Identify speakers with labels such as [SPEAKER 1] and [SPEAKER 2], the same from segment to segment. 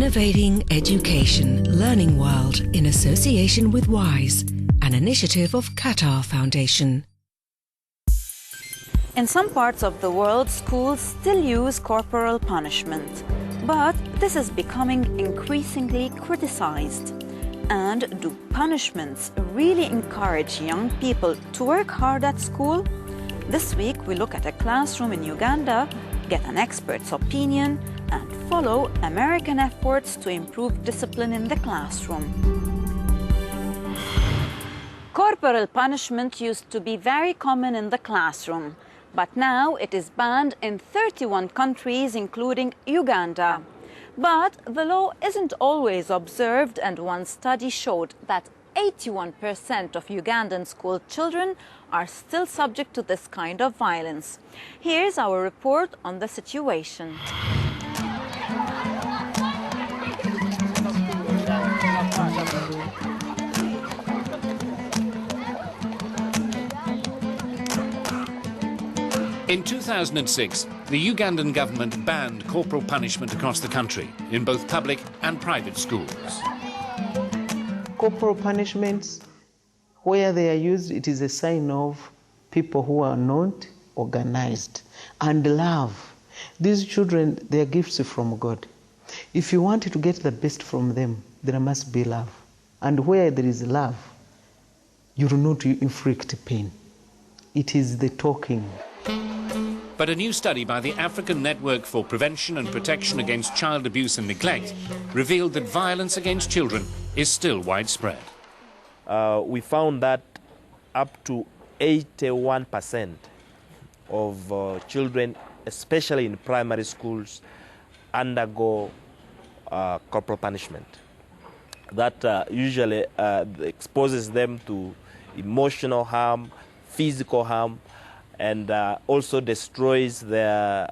[SPEAKER 1] Innovating Education Learning World in association with WISE, an initiative of Qatar Foundation.
[SPEAKER 2] In some parts of the world, schools still use corporal punishment, but this is becoming increasingly criticized. And do punishments really encourage young people to work hard at school? This week we look at a classroom in Uganda, get an expert's opinion, and follow American efforts to improve discipline in the classroom. Corporal punishment used to be very common in the classroom, but now it is banned in 31 countries, including Uganda. But the law isn't always observed, and one study showed that 81% of Ugandan school children are still subject to this kind of violence. Here's our report on the situation.
[SPEAKER 3] In 2006, the Ugandan government banned corporal punishment across the country in both public and private schools.
[SPEAKER 4] Corporal punishments, where they are used, it is a sign of people who are not organized and love. These children, they are gifts from God. If you want to get the best from them, there must be love. And where there is love, you do not inflict pain. It is the talking.
[SPEAKER 3] But a new study by the African Network for Prevention and Protection Against Child Abuse and Neglect revealed that violence against children is still widespread.
[SPEAKER 5] We found that up to 81% of children, especially in primary schools, undergo corporal punishment. That usually exposes them to emotional harm, physical harm, and also destroys their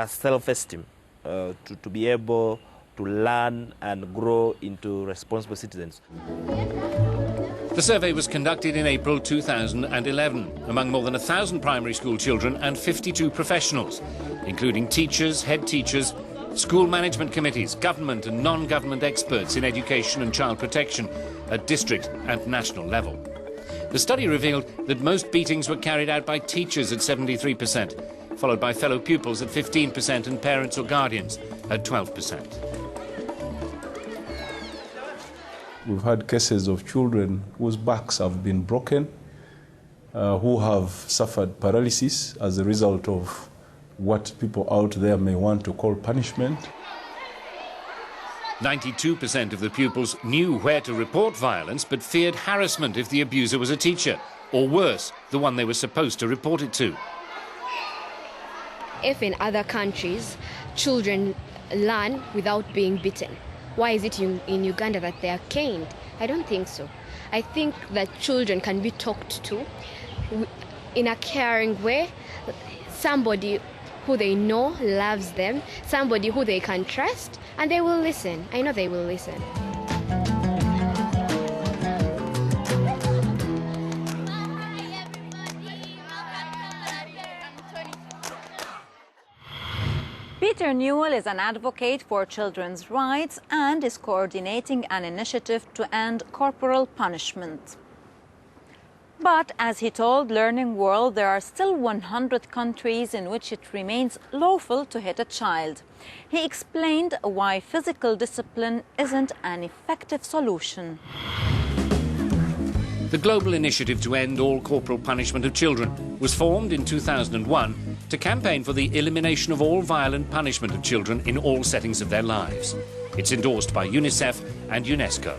[SPEAKER 5] self-esteem to be able to learn and grow into responsible citizens.
[SPEAKER 3] The survey was conducted in April 2011 among more than 1,000 primary school children and 52 professionals, including teachers, head teachers, school management committees, government and non-government experts in education and child protection at district and national level. The study revealed that most beatings were carried out by teachers at 73%, followed by fellow pupils at 15% and parents or guardians at 12%.
[SPEAKER 6] We've had cases of children whose backs have been broken, who have suffered paralysis as a result of what people out there may want to call punishment.
[SPEAKER 3] 92% of the pupils knew where to report violence but feared harassment if the abuser was a teacher, or worse, the one they were supposed to report it to.
[SPEAKER 7] If in other countries children learn without being beaten, why is it in Uganda that they are caned? I don't think so. I think that children can be talked to in a caring way, somebody who they know loves them, somebody who they can trust, and they will listen. I know they will listen.
[SPEAKER 2] Peter Newell is an advocate for children's rights and is coordinating an initiative to end corporal punishment. But as he told Learning World, there are still 100 countries in which it remains lawful to hit a child. He explained why physical discipline isn't an effective solution.
[SPEAKER 3] The global initiative to end all corporal punishment of children was formed in 2001 to campaign for the elimination of all violent punishment of children in all settings of their lives. It's endorsed by UNICEF and UNESCO.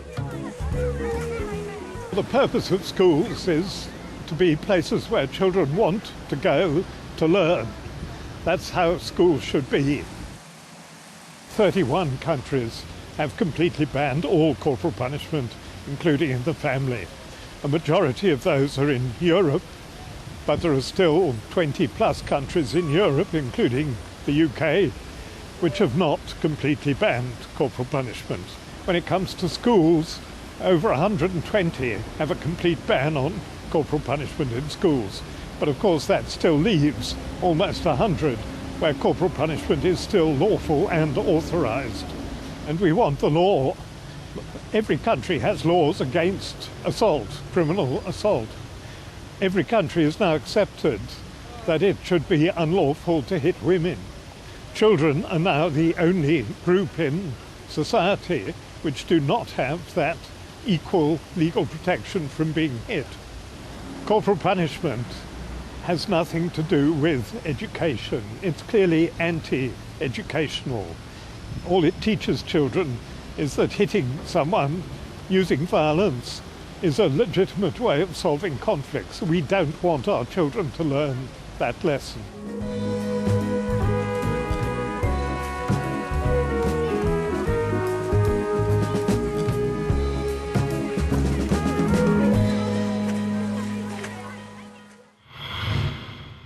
[SPEAKER 8] The purpose of schools is to be places where children want to go to learn. That's how schools should be. 31 countries have completely banned all corporal punishment, including in the family. A majority of those are in Europe, but there are still 20+ countries in Europe, including the UK, which have not completely banned corporal punishment. When it comes to schools, over 120 have a complete ban on corporal punishment in schools. But of course that still leaves almost 100 where corporal punishment is still lawful and authorised. And we want the law. Every country has laws against assault, criminal assault. Every country has now accepted that it should be unlawful to hit women. Children are now the only group in society which do not have that equal legal protection from being hit. Corporal punishment has nothing to do with education. It's clearly anti-educational. All it teaches children is that hitting someone using violence is a legitimate way of solving conflicts. We don't want our children to learn that lesson.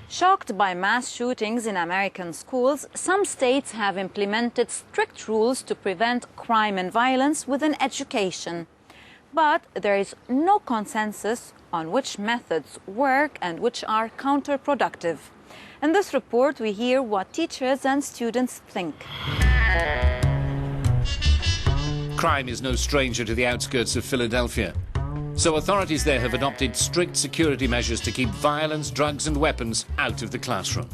[SPEAKER 2] Shocked by mass shootings in American schools, some states have implemented strict rules to prevent crime and violence within education. But there is no consensus on which methods work and which are counterproductive. In this report, we hear what teachers and students think.
[SPEAKER 3] Crime is no stranger to the outskirts of Philadelphia. So authorities there have adopted strict security measures to keep violence, drugs and weapons out of the classroom.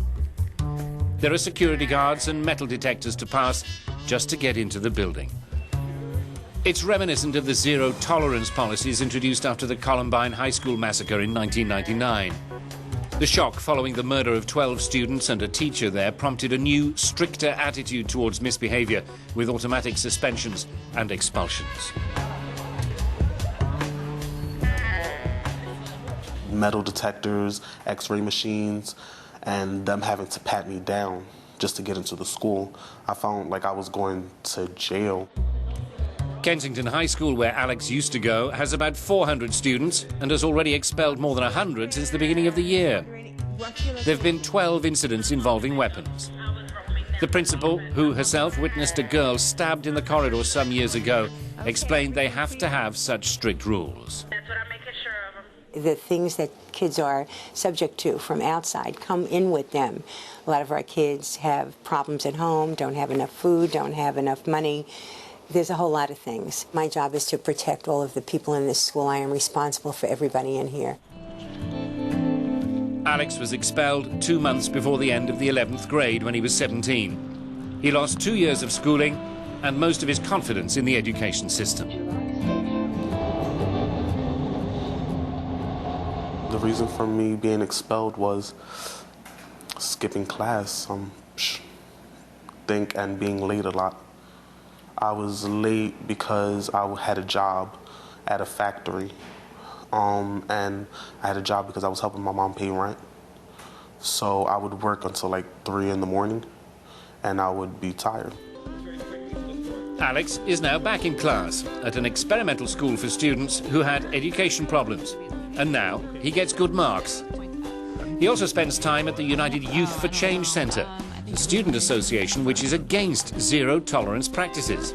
[SPEAKER 3] There are security guards and metal detectors to pass just to get into the building. It's reminiscent of the zero-tolerance policies introduced after the Columbine High School massacre in 1999. The shock following the murder of 12 students and a teacher there prompted a new, stricter attitude towards misbehaviour, with automatic suspensions and expulsions.
[SPEAKER 9] Metal detectors, x-ray machines, and them having to pat me down just to get into the school. I felt like I was going to jail.
[SPEAKER 3] Kensington High School, where Alex used to go, has about 400 students and has already expelled more than 100 since the beginning of the year. There have been 12 incidents involving weapons. The principal, who herself witnessed a girl stabbed in the corridor some years ago, explained they have to have such strict rules.
[SPEAKER 10] The things that kids are subject to from outside come in with them. A lot of our kids have problems at home, don't have enough food, don't have enough money. There's a whole lot of things. My job is to protect all of the people in this school. I am responsible for everybody in here.
[SPEAKER 3] Alex was expelled 2 months before the end of the 11th grade when he was 17. He lost 2 years of schooling and most of his confidence in the education system.
[SPEAKER 9] The reason for me being expelled was skipping class, and being late a lot. I was late because I had a job at a factory, and I had a job because I was helping my mom pay rent. So I would work until like 3 in the morning, and I would be tired.
[SPEAKER 3] Alex is now back in class at an experimental school for students who had education problems. And now he gets good marks. He also spends time at the United Youth for Change Centre, a student association which is against zero-tolerance practices.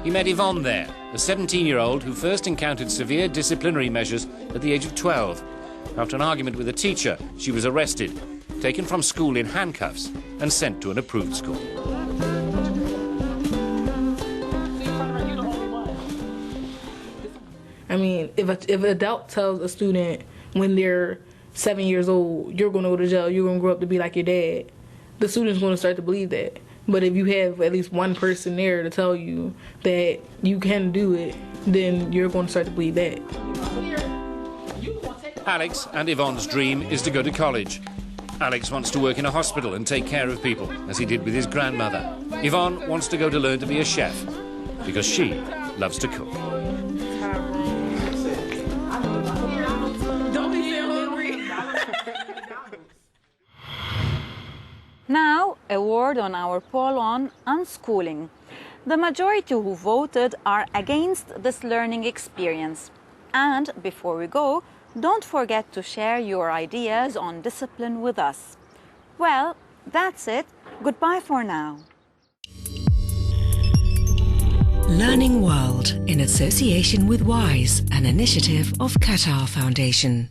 [SPEAKER 3] He met Yvonne there, a 17-year-old who first encountered severe disciplinary measures at the age of 12. After an argument with a teacher, she was arrested, taken from school in handcuffs and sent to an approved school.
[SPEAKER 11] I mean, if an adult tells a student when they're 7 years old, you're going to go to jail, you're going to grow up to be like your dad, the student's going to start to believe that. But if you have at least one person there to tell you that you can do it, then you're going to start to believe that.
[SPEAKER 3] Alex and Yvonne's dream is to go to college. Alex wants to work in a hospital and take care of people, as he did with his grandmother. Yvonne wants to go to learn to be a chef, because she loves to cook.
[SPEAKER 2] Now, a word on our poll on unschooling. The majority who voted are against this learning experience. And before we go, don't forget to share your ideas on discipline with us. Well, that's it. Goodbye for now.
[SPEAKER 1] Learning World in association with WISE, an initiative of Qatar Foundation.